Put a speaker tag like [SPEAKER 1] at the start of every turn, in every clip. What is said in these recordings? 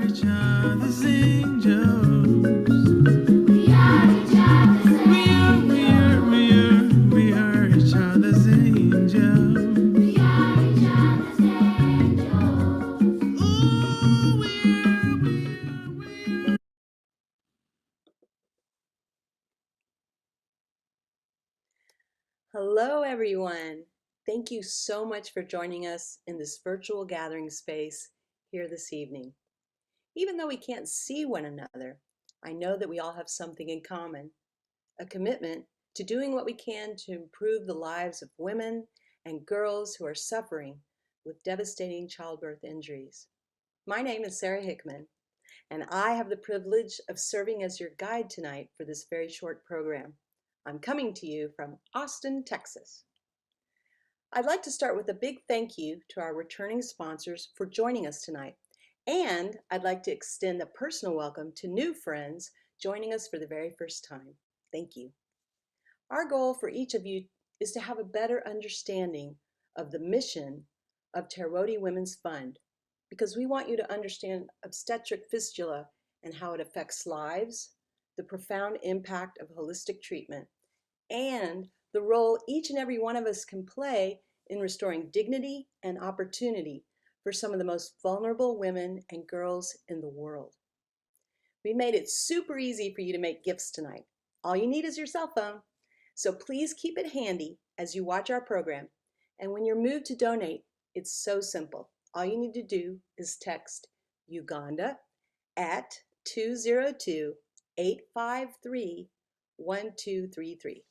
[SPEAKER 1] each other's angels. We are each other's angels. We are each other's angels. We are each other's angels. Ooh, we are.
[SPEAKER 2] Hello, everyone. Thank you so much for joining us in this virtual gathering space here this evening. Even though we can't see one another, I know that we all have something in common, a commitment to doing what we can to improve the lives of women and girls who are suffering with devastating childbirth injuries. My name is Sarah Hickman, and I have the privilege of serving as your guide tonight for this very short program. I'm coming to you from Austin, Texas. I'd like to start with a big thank you to our returning sponsors for joining us tonight. And I'd like to extend a personal welcome to new friends joining us for the very first time. Thank you. Our goal for each of you is to have a better understanding of the mission of Terrewode Women's Fund, because we want you to understand obstetric fistula and how it affects lives, the profound impact of holistic treatment, and the role each and every one of us can play in restoring dignity and opportunity for some of the most vulnerable women and girls in the world. We made it super easy for you to make gifts tonight. All you need is your cell phone. So please keep it handy as you watch our program. And when you're moved to donate, it's so simple. All you need to do is text Uganda at 202-853-1233.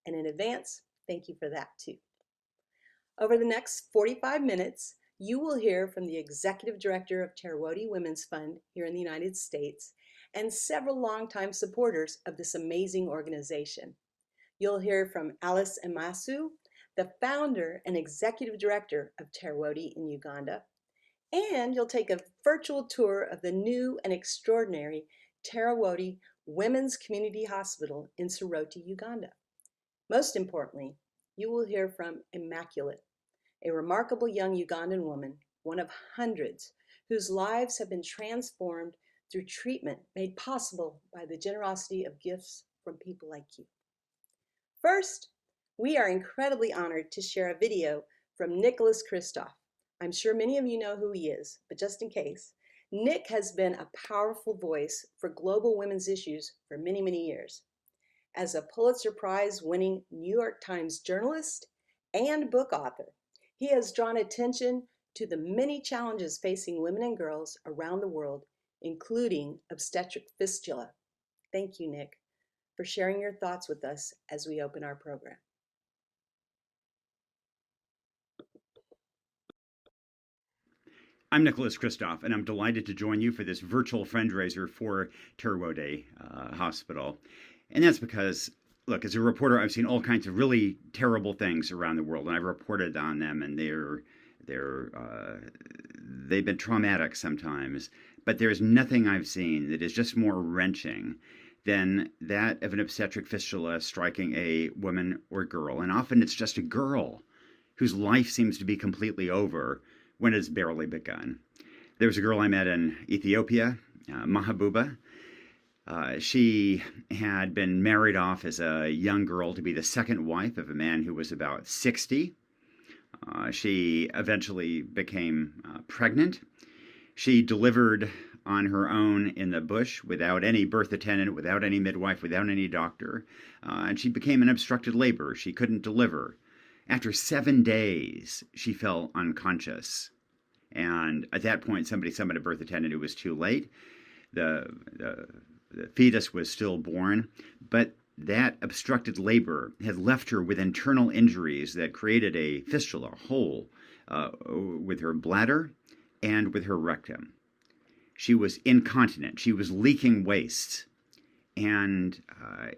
[SPEAKER 2] And in advance, thank you for that too. Over the next 45 minutes, you will hear from the Executive Director of Terrewode Women's Fund here in the United States and several longtime supporters of this amazing organization. You'll hear from Alice Emasu, the founder and Executive Director of Terrewode in Uganda, and you'll take a virtual tour of the new and extraordinary Terrewode Women's Community Hospital in Soroti, Uganda. Most importantly, you will hear from Immaculate, a remarkable young Ugandan woman, one of hundreds whose lives have been transformed through treatment made possible by the generosity of gifts from people like you. First, we are incredibly honored to share a video from Nicholas Kristof. I'm sure many of you know who he is, but just in case, Nick has been a powerful voice for global women's issues for many, many years. As a Pulitzer Prize winning New York Times journalist and book author, he has drawn attention to the many challenges facing women and girls around the world, including obstetric fistula. Thank you, Nick, for sharing your thoughts with us as we open our program.
[SPEAKER 3] I'm Nicholas Kristof, and I'm delighted to join you for this virtual fundraiser for Terrewode Hospital. And that's because, look, as a reporter, I've seen all kinds of really terrible things around the world, and I've reported on them, and they've been traumatic sometimes. But there's nothing I've seen that is just more wrenching than that of an obstetric fistula striking a woman or girl. And often it's just a girl whose life seems to be completely over when it's barely begun. There was a girl I met in Ethiopia, Mahabuba. She had been married off as a young girl to be the second wife of a man who was about 60. She eventually became pregnant. She delivered on her own in the bush without any birth attendant, without any midwife, without any doctor. And she became an obstructed labor. She couldn't deliver. After 7 days, she fell unconscious. And at that point, somebody summoned a birth attendant. It was too late. The fetus was still born, but that obstructed labor had left her with internal injuries that created a fistula, a hole, with her bladder and with her rectum. She was incontinent. She was leaking waste. And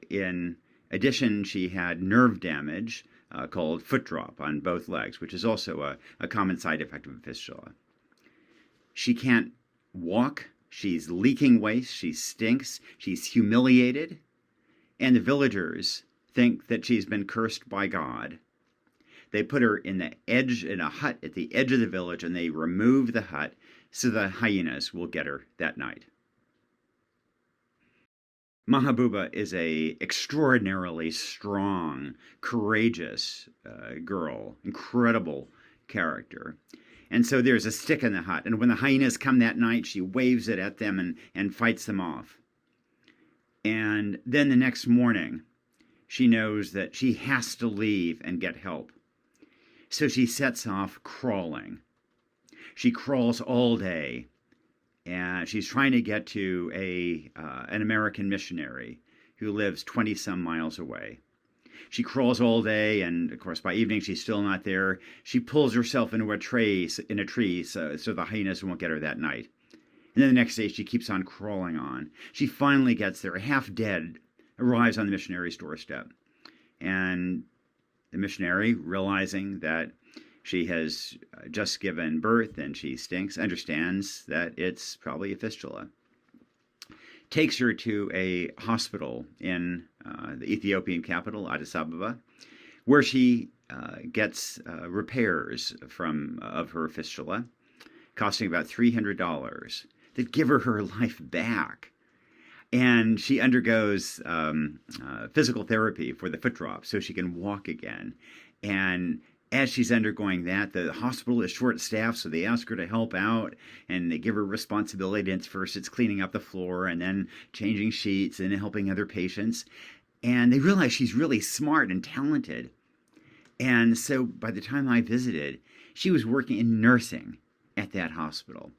[SPEAKER 3] in addition, she had nerve damage called foot drop on both legs, which is also a common side effect of a fistula. She can't walk. She's leaking waste. She stinks. She's humiliated. And the villagers think that she's been cursed by God. They put her in a hut at the edge of the village, and they remove the hut so the hyenas will get her that night. Mahabuba is a extraordinarily strong, courageous girl, incredible character. And so there's a stick in the hut, and when the hyenas come that night, she waves it at them and fights them off. And then the next morning, she knows that she has to leave and get help. So she sets off crawling. She crawls all day, and she's trying to get to an American missionary who lives 20-some miles away. She crawls all day, and of course by evening she's still not there. She pulls herself into a tree so the hyenas won't get her that night. And then the next day she keeps on crawling on. She finally gets there, half dead, arrives on the missionary's doorstep. And the missionary, realizing that she has just given birth and she stinks, understands that it's probably a fistula. Takes her to a hospital in the Ethiopian capital, Addis Ababa, where she gets repairs of her fistula, costing about $300, that give her life back. And she undergoes physical therapy for the foot drop so she can walk again. And as she's undergoing that, the hospital is short-staffed, so they ask her to help out, and they give her responsibility. And first it's cleaning up the floor, and then changing sheets, and helping other patients. And they realize she's really smart and talented. And so by the time I visited, she was working in nursing at that hospital.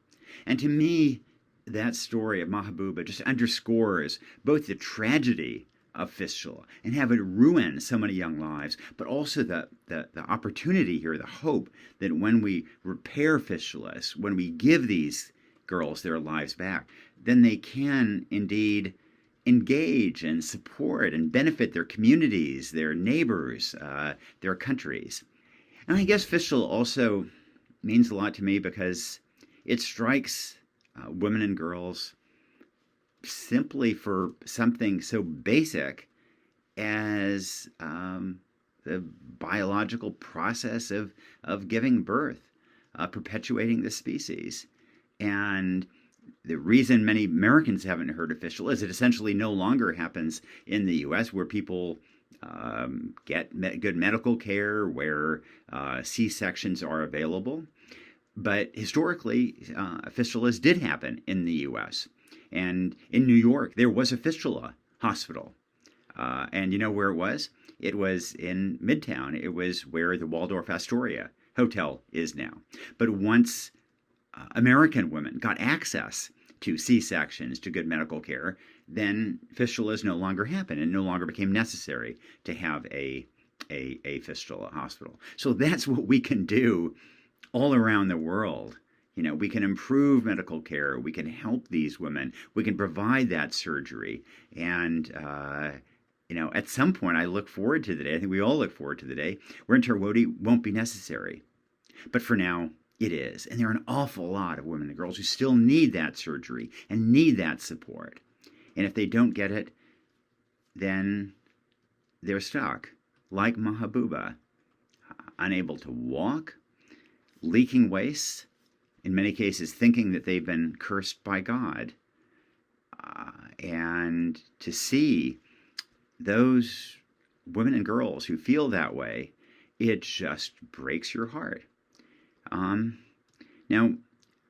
[SPEAKER 3] And to me, that story of Mahabuba just underscores both the tragedy of fistula and have it ruin so many young lives, but also the opportunity here, the hope that when we repair fistulas, when we give these girls their lives back, then they can indeed engage and support and benefit their communities, their neighbors, their countries. And I guess fistula also means a lot to me because it strikes women and girls simply for something so basic as the biological process of giving birth, perpetuating the species. And the reason many Americans haven't heard of fistula is it essentially no longer happens in the U.S., where people get good medical care, where C-sections are available. But historically, fistulas did happen in the U.S. And in New York, there was a fistula hospital. And you know where it was? It was in Midtown. It was where the Waldorf Astoria Hotel is now. But once American women got access to C-sections, to good medical care, then fistulas no longer happened and no longer became necessary to have a fistula hospital. So that's what we can do all around the world. You know, we can improve medical care. We can help these women. We can provide that surgery. And, at some point, I look forward to the day, I think we all look forward to the day, where Terrewode won't be necessary. But for now, it is. And there are an awful lot of women and girls who still need that surgery and need that support. And if they don't get it, then they're stuck, like Mahabuba, unable to walk, leaking waste, in many cases thinking that they've been cursed by God. And to see those women and girls who feel that way, it just breaks your heart. Now,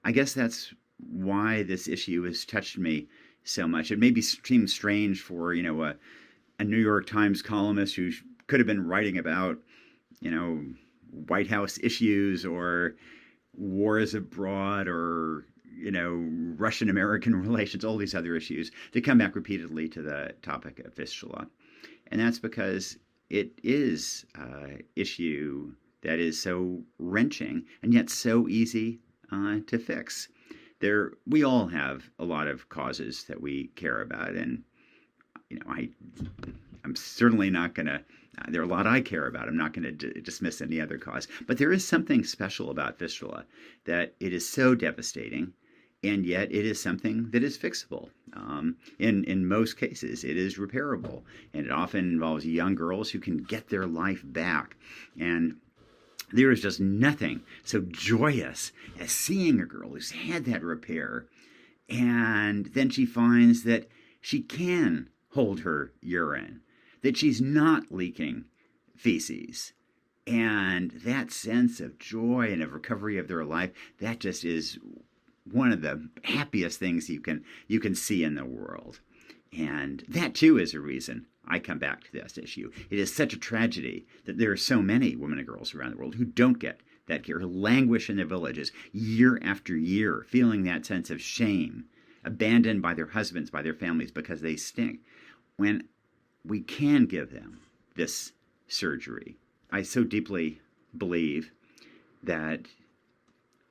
[SPEAKER 3] I guess that's why this issue has touched me so much. It may seem strange for, a New York Times columnist who could have been writing about, White House issues or wars abroad or, Russian-American relations, all these other issues, to come back repeatedly to the topic of fistula. And that's because it is an issue that is so wrenching and yet so easy to fix. We all have a lot of causes that we care about, and I'm certainly not going to. There are a lot I care about. I'm not going to dismiss any other cause, but there is something special about fistula, that it is so devastating, and yet it is something that is fixable. In most cases, it is repairable, and it often involves young girls who can get their life back. And There is just nothing so joyous as seeing a girl who's had that repair, and then she finds that she can hold her urine, that she's not leaking feces. And that sense of joy and of recovery of their life, that just is one of the happiest things you can see in the world. And that too is a reason I come back to this issue. It is such a tragedy that there are so many women and girls around the world who don't get that care, who languish in their villages year after year, feeling that sense of shame, abandoned by their husbands, by their families, because they stink. When we can give them this surgery, I so deeply believe that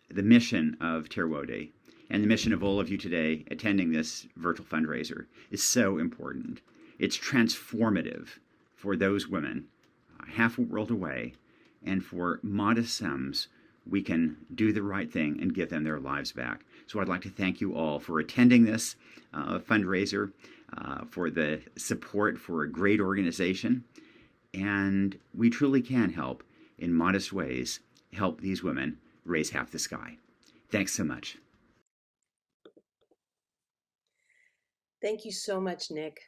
[SPEAKER 3] the mission of Terrewode and the mission of all of you today attending this virtual fundraiser is so important. It's transformative for those women half a world away, and for modest sums, we can do the right thing and give them their lives back. So I'd like to thank you all for attending this fundraiser, for the support for a great organization, and we truly can help in modest ways, help these women raise half the sky. Thanks so much.
[SPEAKER 2] Thank you so much, Nick,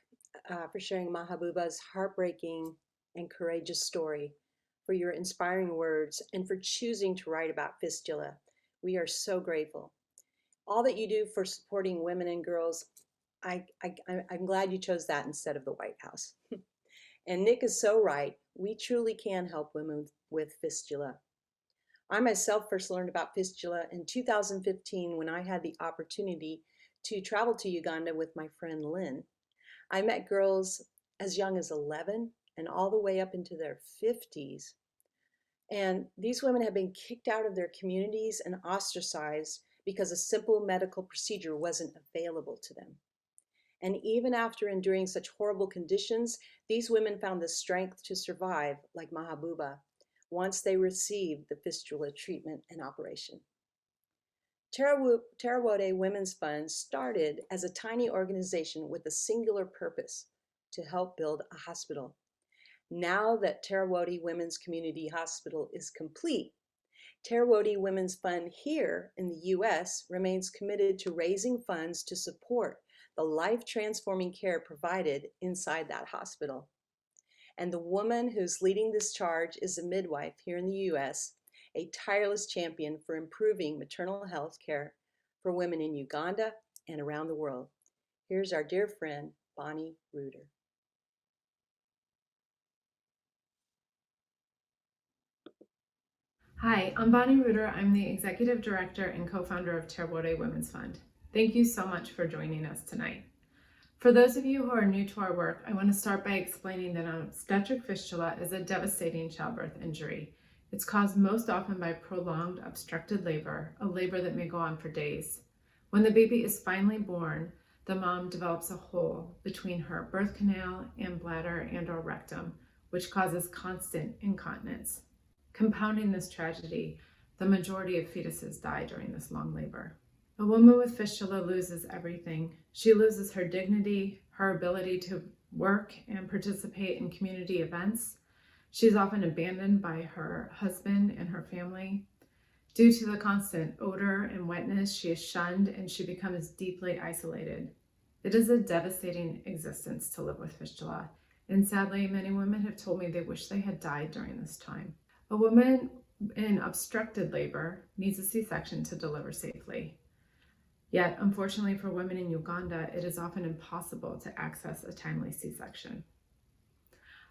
[SPEAKER 2] for sharing Mahabuba's heartbreaking and courageous story, for your inspiring words, and for choosing to write about fistula. We are so grateful. All that you do for supporting women and girls, I'm glad you chose that instead of the White House. And Nick is so right. We truly can help women with fistula. I myself first learned about fistula in 2015 when I had the opportunity to travel to Uganda with my friend Lynn. I met girls as young as 11 and all the way up into their 50s. And these women have been kicked out of their communities and ostracized because a simple medical procedure wasn't available to them. And even after enduring such horrible conditions, these women found the strength to survive, like Mahabuba, once they received the fistula treatment and operation. Terrewode Women's Fund started as a tiny organization with a singular purpose: to help build a hospital. Now that Terrewode Women's Community Hospital is complete, Terrewode Women's Fund here in the U.S. remains committed to raising funds to support the life-transforming care provided inside that hospital. And the woman who's leading this charge is a midwife here in the U.S., a tireless champion for improving maternal health care for women in Uganda and around the world. Here's our dear friend, Bonnie Reuter.
[SPEAKER 4] Hi, I'm Bonnie Reuter. I'm the Executive Director and co-founder of Terrewode Women's Fund. Thank you so much for joining us tonight. For those of you who are new to our work, I want to start by explaining that an obstetric fistula is a devastating childbirth injury. It's caused most often by prolonged obstructed labor, a labor that may go on for days. When the baby is finally born, the mom develops a hole between her birth canal and bladder and/or rectum, which causes constant incontinence. Compounding this tragedy, the majority of fetuses die during this long labor. A woman with fistula loses everything. She loses her dignity, her ability to work and participate in community events. She's often abandoned by her husband and her family. Due to the constant odor and wetness, she is shunned and she becomes deeply isolated. It is a devastating existence to live with fistula, and sadly, many women have told me they wish they had died during this time. A woman in obstructed labor needs a C-section to deliver safely. Yet, unfortunately for women in Uganda, it is often impossible to access a timely C-section.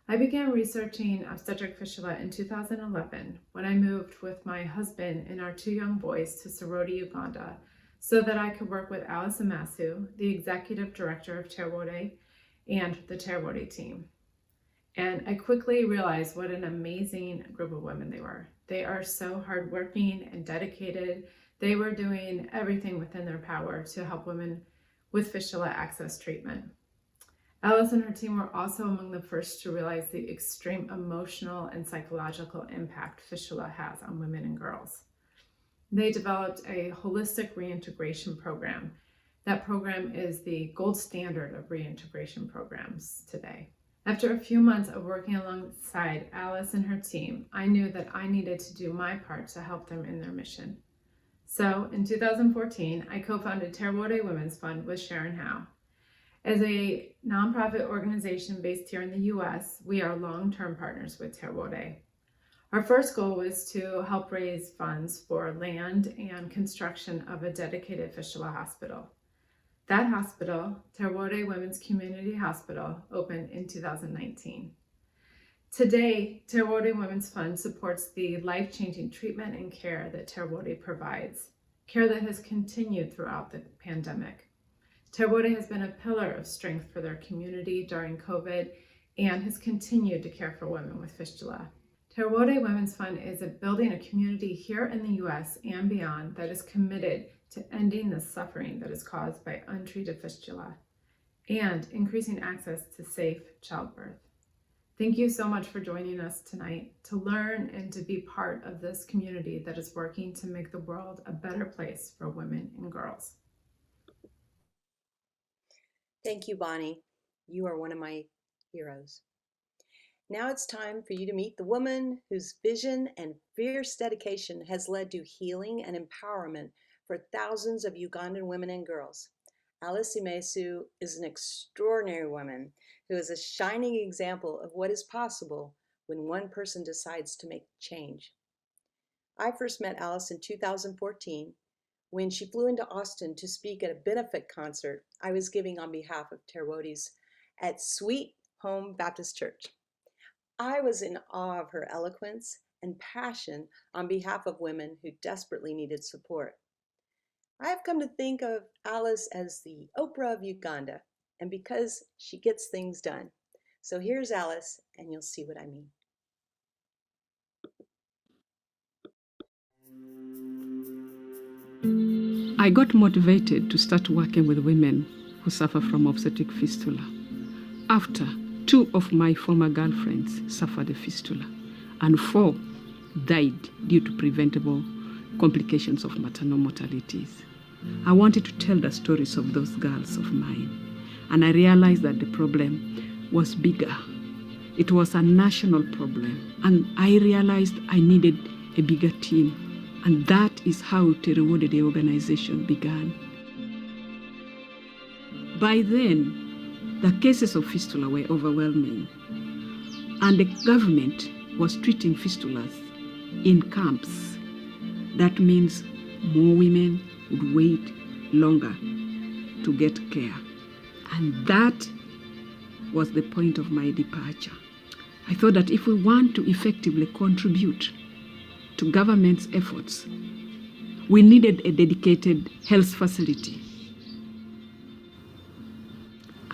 [SPEAKER 4] I began researching obstetric fistula in 2011 when I moved with my husband and our 2 young boys to Terrewode, Uganda, so that I could work with Alice Emasu, the Executive Director of Terrewode, and the Terrewode team. And I quickly realized what an amazing group of women they were. They are so hardworking and dedicated. They were doing everything within their power to help women with fistula access treatment. Alice and her team were also among the first to realize the extreme emotional and psychological impact fistula has on women and girls. They developed a holistic reintegration program. That program is the gold standard of reintegration programs today. After a few months of working alongside Alice and her team, I knew that I needed to do my part to help them in their mission. So in 2014, I co-founded Terrewode Women's Fund with Sharon Howe. As a nonprofit organization based here in the US, we are long-term partners with Terrewode. Our first goal was to help raise funds for land and construction of a dedicated fistula hospital. That hospital, Terrewode Women's Community Hospital, opened in 2019. Today, Terrewode Women's Fund supports the life-changing treatment and care that Terrewode provides, care that has continued throughout the pandemic. Terrewode has been a pillar of strength for their community during COVID and has continued to care for women with fistula. Terrewode Women's Fund is building a community here in the US and beyond that is committed to ending the suffering that is caused by untreated fistula and increasing access to safe childbirth. Thank you so much for joining us tonight to learn and to be part of this community that is working to make the world a better place for women and girls.
[SPEAKER 2] Thank you, Bonnie. You are one of my heroes. Now it's time for you to meet the woman whose vision and fierce dedication has led to healing and empowerment for thousands of Ugandan women and girls. Alissie Maesu is an extraordinary woman who is a shining example of what is possible when one person decides to make change. I first met Alice in 2014 when she flew into Austin to speak at a benefit concert I was giving on behalf of Terrewodes at Sweet Home Baptist Church. I was in awe of her eloquence and passion on behalf of women who desperately needed support. I have come to think of Alice as the Oprah of Uganda, and because she gets things done. So here's Alice, and you'll see what I mean.
[SPEAKER 5] I got motivated to start working with women who suffer from obstetric fistula after 2 of my former girlfriends suffered a fistula and 4 died due to preventable complications of maternal mortalities. I wanted to tell the stories of those girls of mine, and I realized that the problem was bigger. It was a national problem, and I realized I needed a bigger team, and that is how Terrewode, the organization, began. By then, the cases of fistula were overwhelming, and the government was treating fistulas in camps. That means more women would wait longer to get care. And that was the point of my departure. I thought that if we want to effectively contribute to government's efforts, we needed a dedicated health facility.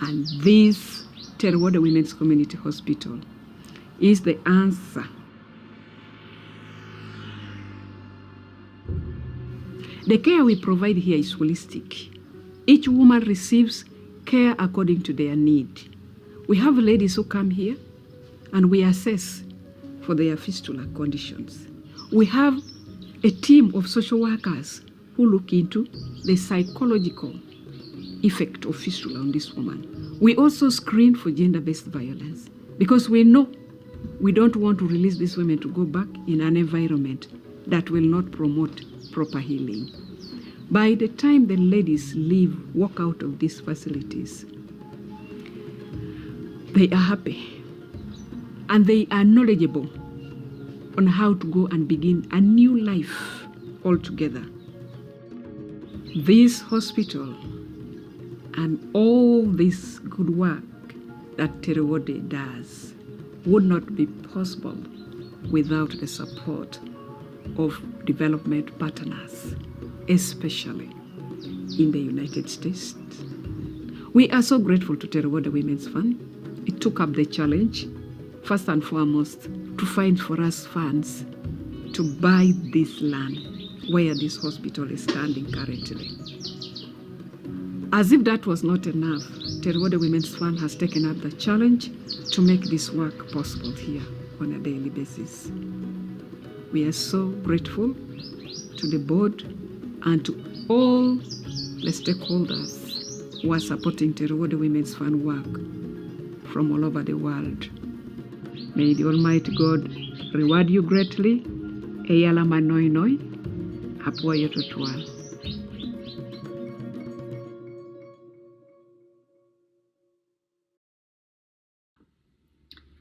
[SPEAKER 5] And this Terrewode Women's Community Hospital is the answer. The care we provide here is holistic. Each woman receives care according to their need. We have ladies who come here and we assess for their fistula conditions. We have a team of social workers who look into the psychological effect of fistula on this woman. We also screen for gender-based violence because we know we don't want to release these women to go back in an environment that will not promote proper healing. By the time the ladies walk out of these facilities, they are happy and they are knowledgeable on how to go and begin a new life altogether. This hospital and all this good work that Terrewode does would not be possible without the support of development partners, especially in the United States. We are so grateful to Terrewode Women's Fund. It took up the challenge, first and foremost, to find for us funds to buy this land where this hospital is standing currently. As if that was not enough, Terrewode Women's Fund has taken up the challenge to make this work possible here on a daily basis. We are so grateful to the board and to all the stakeholders who are supporting Terrewode Women's Fund work from all over the world. May the Almighty God reward you greatly. Eyala manoi noi, apua yototwa.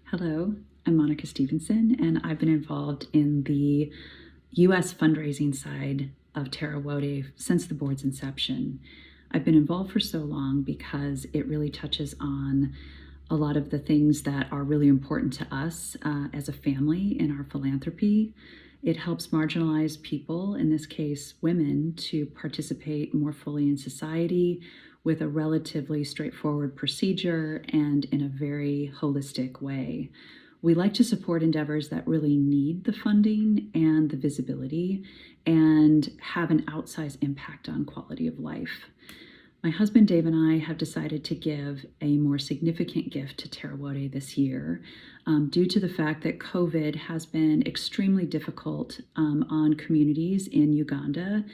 [SPEAKER 6] Hello, I'm Monica Stevenson, and I've been involved in the U.S. fundraising side of Terrewode since the board's inception. I've been involved for so long because it really touches on a lot of the things that are really important to us as a family in our philanthropy. It helps marginalized people, in this case women, to participate more fully in society with a relatively straightforward procedure and in a very holistic way. We like to support endeavors that really need the funding and the visibility and have an outsized impact on quality of life. My husband Dave and I have decided to give a more significant gift to Terrewode this year due to the fact that COVID has been extremely difficult on communities in Uganda.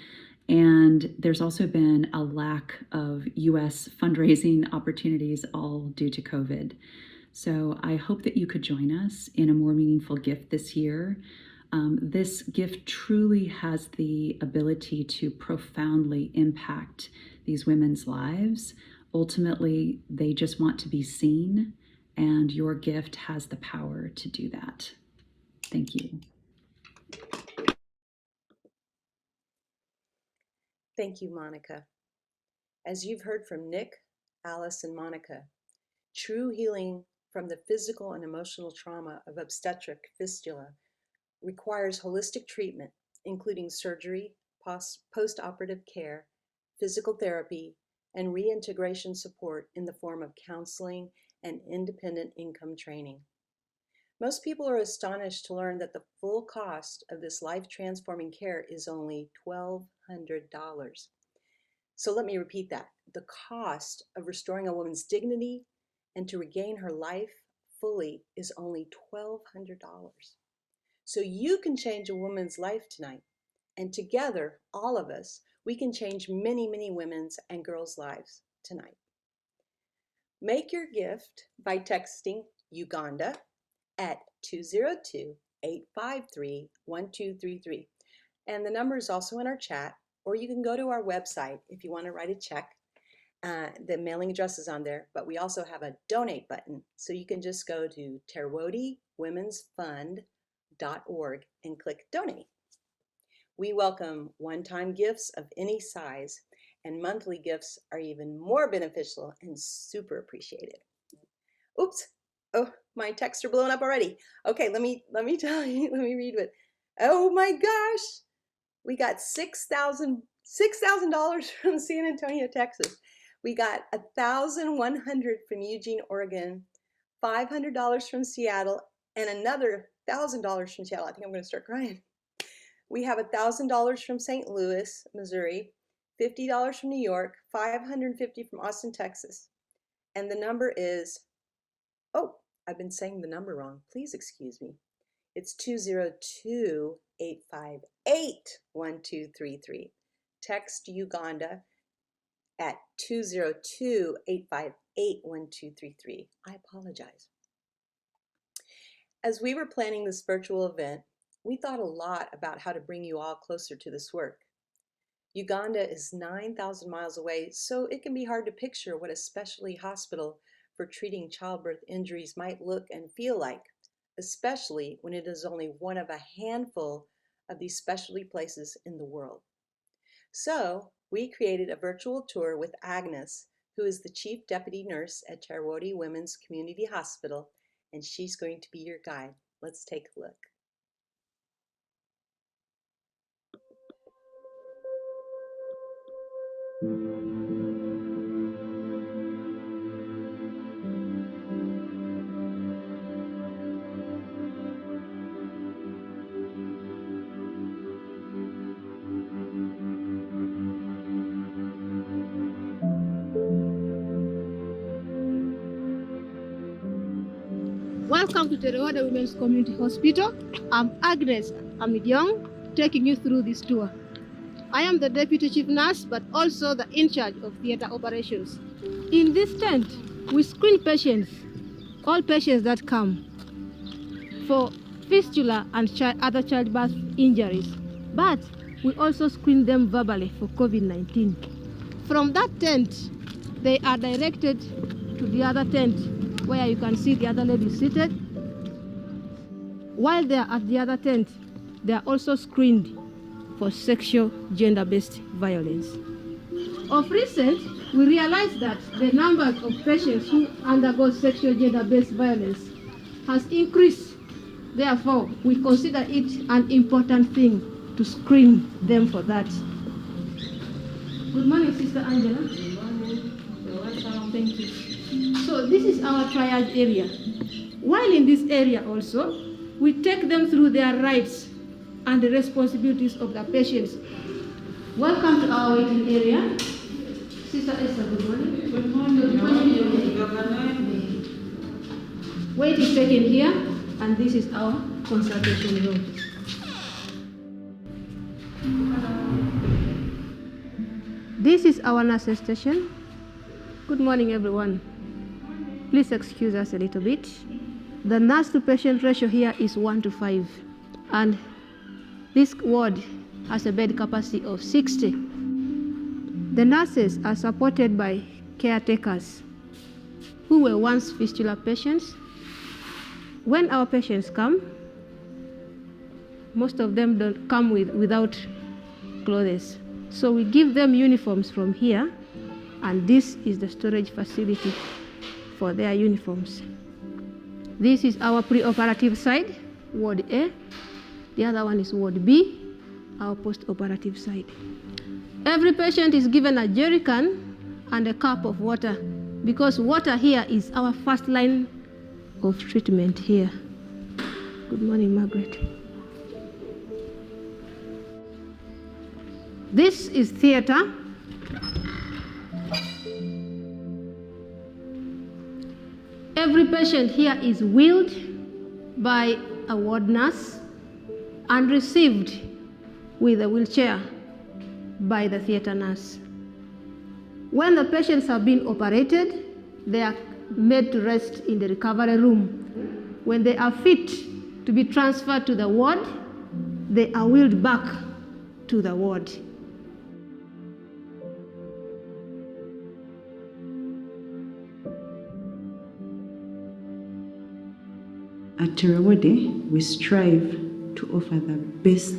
[SPEAKER 6] And there's also been a lack of U.S. fundraising opportunities, all due to COVID. So I hope that you could join us in a more meaningful gift this year. This gift truly has the ability to profoundly impact these women's lives. Ultimately, they just want to be seen, and your gift has the power to do that. Thank you.
[SPEAKER 2] Thank you, Monica. As you've heard from Nick, Alice, and Monica, true healing from the physical and emotional trauma of obstetric fistula requires holistic treatment, including surgery, post-operative care, physical therapy, and reintegration support in the form of counseling and independent income training. Most people are astonished to learn that the full cost of this life-transforming care is only $1,200. So let me repeat that. The cost of restoring a woman's dignity and to regain her life fully is only $1,200. So you can change a woman's life tonight. And together, all of us, we can change many, many women's and girls' lives tonight. Make your gift by texting Uganda at 202-853-1233. And the number is also in our chat, or you can go to our website if you want to write a check. The mailing address is on there, but we also have a donate button. So you can just go to terrewodewomensfund.org and click donate. We welcome one-time gifts of any size, and monthly gifts are even more beneficial and super appreciated. Oops. Oh, my texts are blowing up already. Okay, let me tell you, let me read what. Oh my gosh. We got $6,000 from San Antonio, Texas. We got $1,100 from Eugene, Oregon, $500 from Seattle, and another $1,000 from Seattle. I think I'm going to start crying. We have $1,000 from St. Louis, Missouri, $50 from New York, $550 from Austin, Texas. And the number is, oh, I've been saying the number wrong. Please excuse me. It's 202-858-1233. Text Uganda at 202-858-1233. I apologize. As we were planning this virtual event, we thought a lot about how to bring you all closer to this work. Uganda is 9,000 miles away, so it can be hard to picture what a specialty hospital for treating childbirth injuries might look and feel like, especially when it is only one of a handful of these specialty places in the world. So we created a virtual tour with Agnes, who is the Chief Deputy Nurse at Terrewode Women's Community Hospital, and she's going to be your guide. Let's take a look.
[SPEAKER 7] Welcome to Terrewode Women's Community Hospital. I'm Agnes Amidjong, taking you through this tour. I am the Deputy Chief Nurse, but also the in charge of theater operations. In this tent, we screen patients all patients that come for fistula and other childbirth injuries, but we also screen them verbally for COVID-19. From that tent, they are directed to the other tent where you can see the other lady seated. While they are at the other tent, they are also screened for sexual gender-based violence. Of recent, we realized that the number of patients who undergo sexual gender-based violence has increased. Therefore, we consider it an important thing to screen them for that. Good morning, Sister Angela. Good morning. You're welcome. Thank you. So this is our triage area. While in this area also, we take them through their rights and the responsibilities of the patients. Welcome to our waiting area. Sister Esther, good morning. Good morning. Good morning. Weight is taken here, and this is our consultation room. This is our nurses station. Good morning, everyone. Please excuse us a little bit. The nurse to patient ratio here is 1:5, and this ward has a bed capacity of 60. The nurses are supported by caretakers who were once fistula patients. When our patients come, most of them don't come without clothes. So we give them uniforms from here, and this is the storage facility for their uniforms. This is our pre-operative side, Ward A. The other one is Ward B, our post-operative side. Every patient is given a jerry can and a cup of water, because water here is our first line of treatment here. Good morning, Margaret. This is theater. Every patient here is wheeled by a ward nurse and received with a wheelchair by the theater nurse. When the patients have been operated, they are made to rest in the recovery room. When they are fit to be transferred to the ward, they are wheeled back to the ward.
[SPEAKER 8] At Terrewode, we strive to offer the best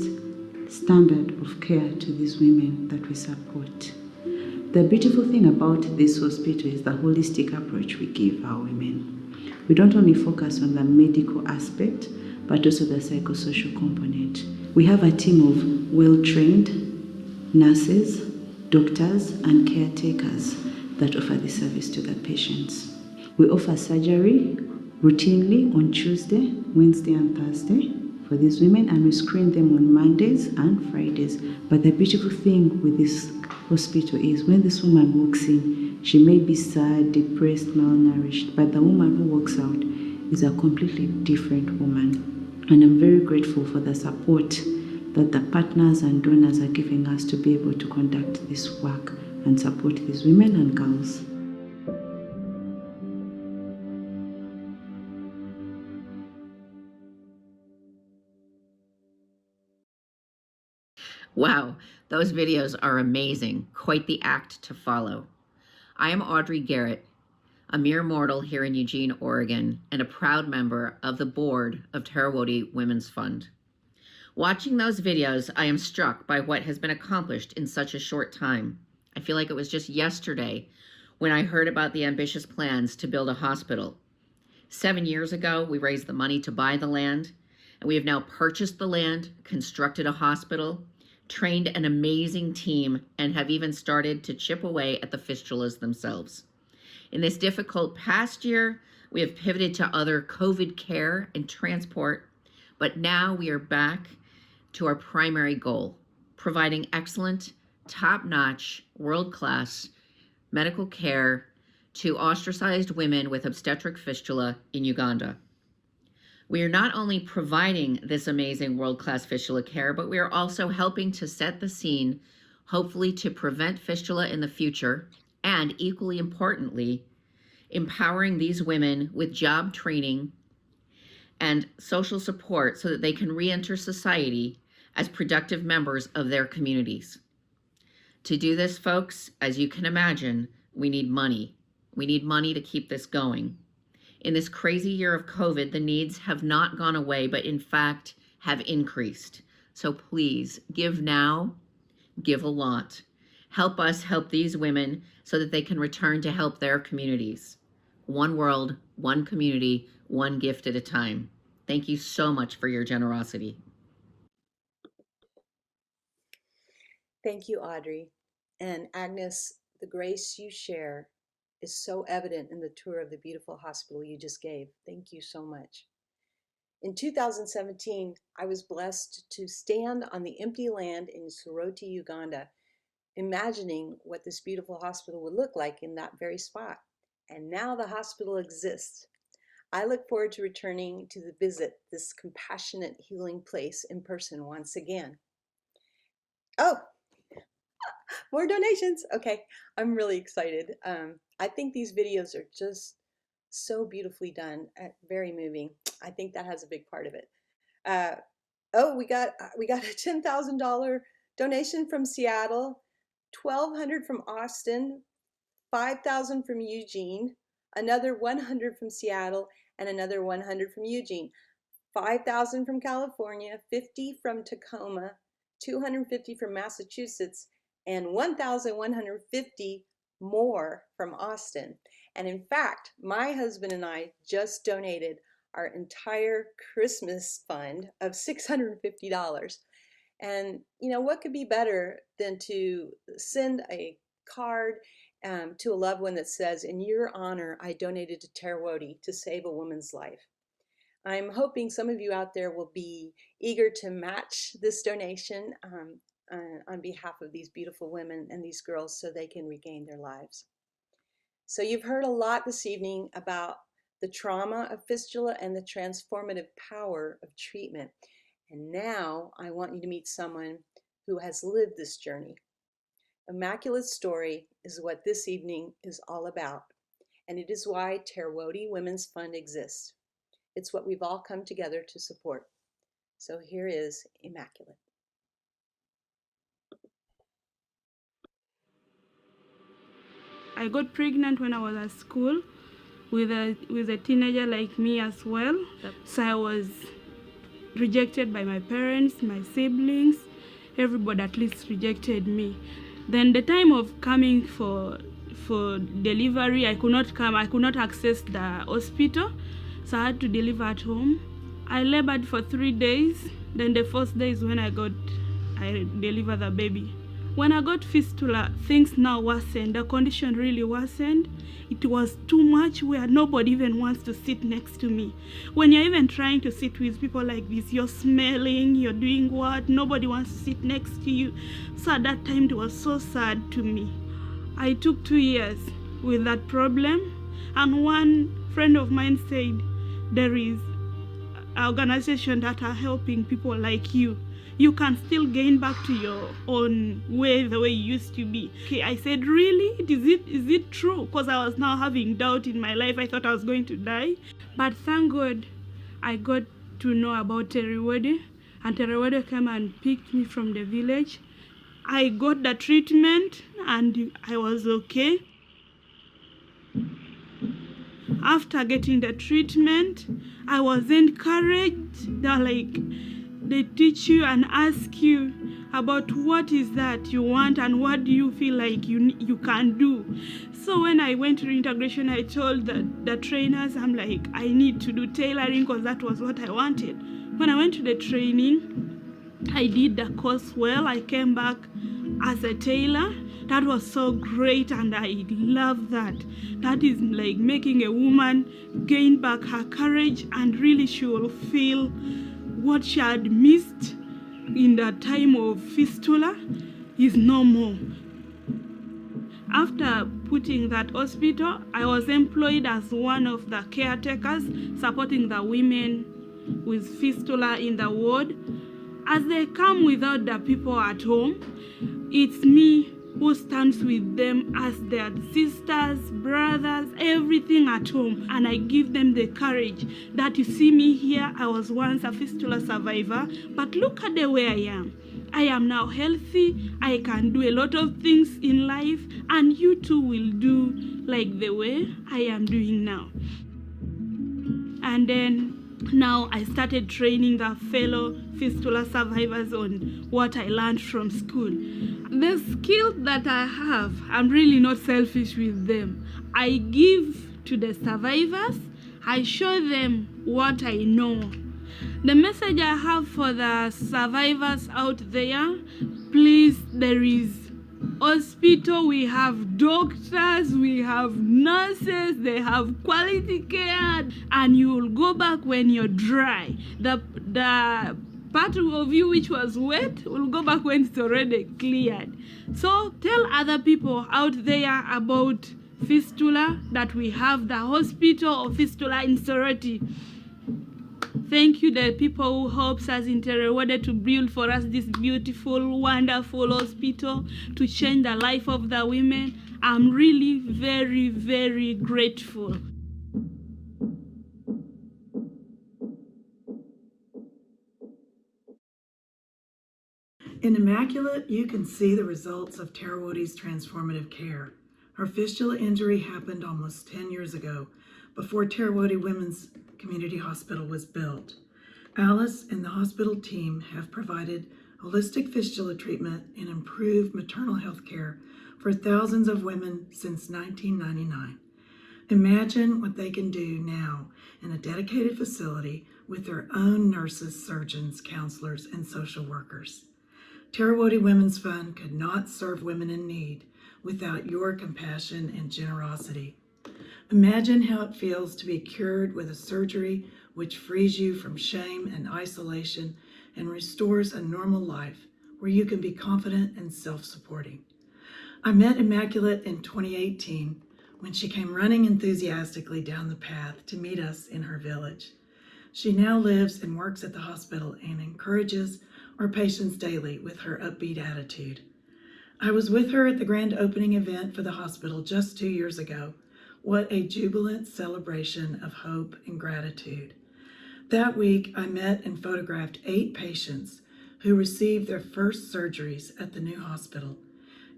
[SPEAKER 8] standard of care to these women that we support. The beautiful thing about this hospital is the holistic approach we give our women. We don't only focus on the medical aspect, but also the psychosocial component. We have a team of well-trained nurses, doctors, and caretakers that offer this service to the patients. We offer surgery routinely on Tuesday, Wednesday, and Thursday for these women, and we screen them on Mondays and Fridays. But the beautiful thing with this hospital is when this woman walks in, she may be sad, depressed, malnourished, but the woman who walks out is a completely different woman. And I'm very grateful for the support that the partners and donors are giving us to be able to conduct this work and support these women and girls.
[SPEAKER 9] Wow, those videos are amazing. Quite the act to follow. I am Audrey Garrett, a mere mortal here in Eugene, Oregon, and a proud member of the board of Terrewode Women's Fund. Watching those videos, I am struck by what has been accomplished in such a short time. I feel like it was just yesterday when I heard about the ambitious plans to build a hospital. 7 years ago, we raised the money to buy the land, and we have now purchased the land, constructed a hospital, trained an amazing team, and have even started to chip away at the fistulas themselves. In this difficult past year, we have pivoted to other COVID care and transport, but now we are back to our primary goal, providing excellent, top-notch, world-class medical care to ostracized women with obstetric fistula in Uganda. We are not only providing this amazing world-class fistula care, but we are also helping to set the scene, hopefully to prevent fistula in the future, and equally importantly, empowering these women with job training and social support so that they can re-enter society as productive members of their communities. To do this, folks, as you can imagine, we need money. We need money to keep this going. In this crazy year of COVID, the needs have not gone away, but in fact have increased. So please give now, give a lot. Help us help these women so that they can return to help their communities. One world, one community, one gift at a time. Thank you so much for your generosity.
[SPEAKER 2] Thank you, Audrey. And Agnes, the grace you share is so evident in the tour of the beautiful hospital you just gave. Thank you so much. In 2017, I was blessed to stand on the empty land in Soroti, Uganda, imagining what this beautiful hospital would look like in that very spot. And now the hospital exists. I look forward to returning to visit this compassionate, healing place in person once again. Oh, more donations. Okay, I'm really excited. I think these videos are just so beautifully done, very moving. I think that has a big part of it. Oh, we got a $10,000 donation from Seattle, $1,200 from Austin, $5,000 from Eugene, another $100 from Seattle, and another $100 from Eugene, $5,000 from California, $50 from Tacoma, $250 from Massachusetts, and $1,150 more from Austin. And in fact, my husband and I just donated our entire Christmas fund of $650. And you know, what could be better than to send a card to a loved one that says, "In your honor, I donated to Terrewode to save a woman's life." I'm hoping some of you out there will be eager to match this donation on behalf of these beautiful women and these girls so they can regain their lives. So you've heard a lot this evening about the trauma of fistula and the transformative power of treatment. And now I want you to meet someone who has lived this journey. Immaculate Story is what this evening is all about, and it is why Terrewode Women's Fund exists. It's what we've all come together to support. So here is Immaculate.
[SPEAKER 10] I got pregnant when I was at school with a teenager like me as well. So I was rejected by my parents, my siblings, everybody at least rejected me. Then the time of coming for delivery, I could not access the hospital, so I had to deliver at home. I labored for 3 days. Then the first day is when I delivered the baby. When I got fistula, things now worsened. The condition really worsened. It was too much where nobody even wants to sit next to me. When you're even trying to sit with people like this, you're smelling, you're doing what? Nobody wants to sit next to you. So at that time, it was so sad to me. I took 2 years with that problem. And one friend of mine said, there is an organization that are helping people like you. You can still gain back to your own way, the way you used to be. Okay, I said, really? Is it true? Because I was now having doubt in my life. I thought I was going to die. But thank God, I got to know about Terrewode, and Terrewode came and picked me from the village. I got the treatment, and I was okay. After getting the treatment, I was encouraged. They're like, they teach you and ask you about what is that you want and what do you feel like you can do. So when I went to reintegration, I told the trainers, I'm like, I need to do tailoring because that was what I wanted. When I went to the training, I did the course well. I came back as a tailor. That was so great, and I love that. That is like making a woman gain back her courage, and really she will feel what she had missed in the time of fistula is no more. After putting that hospital, I was employed as one of the caretakers supporting the women with fistula in the ward. As they come without the people at home, it's me who stands with them as their sisters, brothers, everything at home. And I give them the courage that you see me here. I was once a fistula survivor, but look at the way I am. I am now healthy. I can do a lot of things in life, and you too will do like the way I am doing now. And then now I started training the fellow fistula survivors on what I learned from school. The skills that I have, I'm really not selfish with them. I give to the survivors. I show them what I know. The message I have for the survivors out there, please, there is hospital, we have doctors, we have nurses, they have quality care, and you will go back when you're dry. The part of you which was wet will go back when it's already cleared. So tell other people out there about fistula, that we have the hospital of fistula in Sorority. Thank you, the people who helps us in Terrewode to build for us this beautiful, wonderful hospital to change the life of the women. I'm really very, very grateful.
[SPEAKER 11] In Immaculate, you can see the results of Terrewode's transformative care. Her fistula injury happened almost 10 years ago, before Terrewode Women's Community Hospital was built. Alice and the hospital team have provided holistic fistula treatment and improved maternal health care for thousands of women since 1999. Imagine what they can do now in a dedicated facility with their own nurses, surgeons, counselors, and social workers. Terrewode Women's Fund could not serve women in need without your compassion and generosity. Imagine how it feels to be cured with a surgery which frees you from shame and isolation and restores a normal life where you can be confident and self-supporting. I met Immaculate in 2018 when she came running enthusiastically down the path to meet us in her village. She now lives and works at the hospital and encourages our patients daily with her upbeat attitude. I was with her at the grand opening event for the hospital just 2 years ago. What a jubilant celebration of hope and gratitude. That week, I met and photographed 8 patients who received their first surgeries at the new hospital,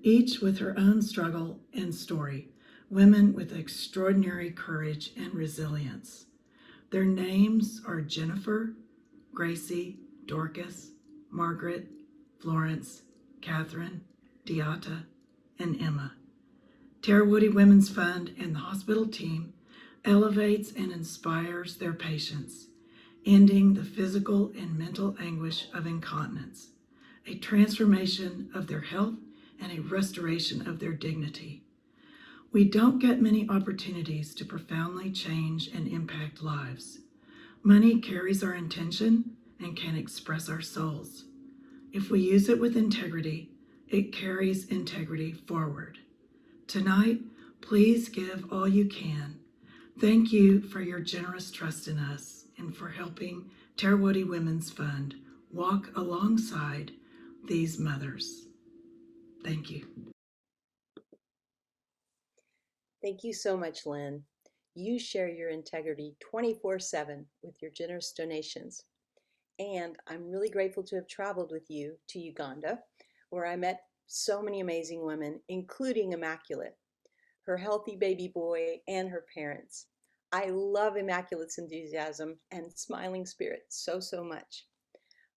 [SPEAKER 11] each with her own struggle and story, women with extraordinary courage and resilience. Their names are Jennifer, Gracie, Dorcas, Margaret, Florence, Catherine, Deata, and Emma. Terrewode Women's Fund and the hospital team elevates and inspires their patients, ending the physical and mental anguish of incontinence, a transformation of their health and a restoration of their dignity. We don't get many opportunities to profoundly change and impact lives. Money carries our intention and can express our souls. If we use it with integrity, it carries integrity forward. Tonight, please give all you can. Thank you for your generous trust in us and for helping Terrewode Women's Fund walk alongside these mothers. Thank you.
[SPEAKER 2] Thank you so much, Lynn. You share your integrity 24/7 with your generous donations. And I'm really grateful to have traveled with you to Uganda, where I met so many amazing women, including Immaculate, her healthy baby boy, and her parents. I love Immaculate's enthusiasm and smiling spirit so much.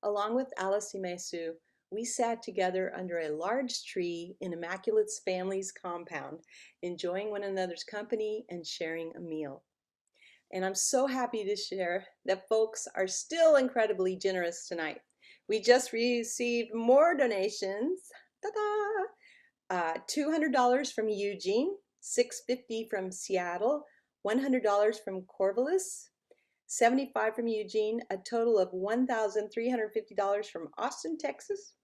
[SPEAKER 2] Along with Alissie Maesu, we sat together under a large tree in Immaculate's family's compound, enjoying one another's company and sharing a meal. And I'm so happy to share that folks are still incredibly generous tonight. We just received more donations. Ta-da! $200 from Eugene, $650 from Seattle, $100 from Corvallis, $75 from Eugene, a total of $1,350 from Austin, Texas,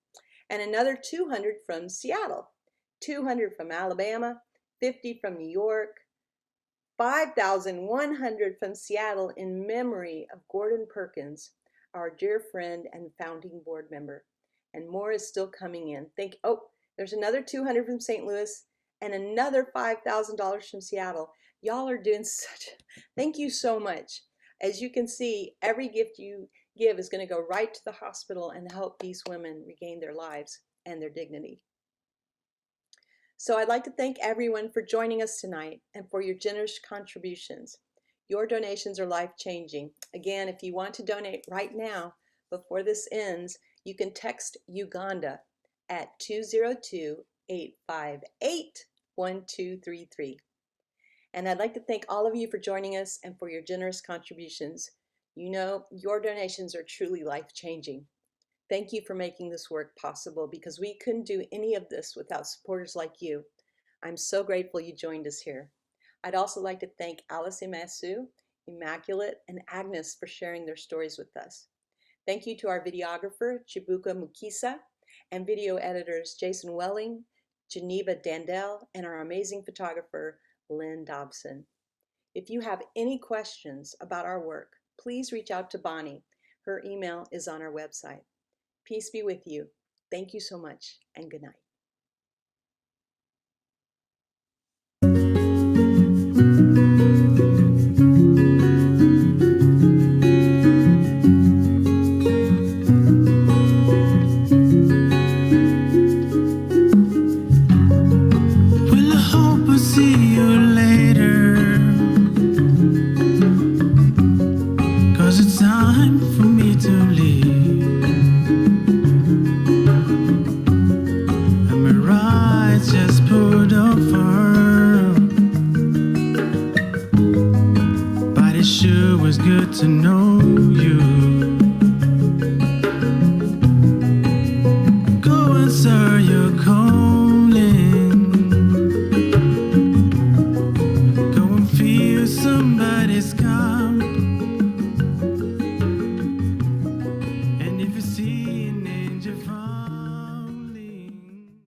[SPEAKER 2] and another $200 from Seattle, $200 from Alabama, $50 from New York, $5,100 from Seattle in memory of Gordon Perkins, our dear friend and founding board member. And more is still coming in. There's another $200 from St. Louis and another $5,000 from Seattle. Y'all are doing thank you so much. As you can see, every gift you give is going to go right to the hospital and help these women regain their lives and their dignity. So I'd like to thank everyone for joining us tonight and for your generous contributions. Your donations are life-changing. Again, if you want to donate right now, before this ends, you can text Uganda at 202-858-1233. And I'd like to thank all of you for joining us and for your generous contributions. You know, your donations are truly life-changing. Thank you for making this work possible, because we couldn't do any of this without supporters like you. I'm so grateful you joined us here. I'd also like to thank Alice Emasu, Immaculate, and Agnes for sharing their stories with us. Thank you to our videographer, Chibuka Mukisa, and video editors Jason Welling, Geneva Dandel, and our amazing photographer, Lynn Dobson. If you have any questions about our work, please reach out to Bonnie. Her email is on our website. Peace be with you. Thank you so much, and good night.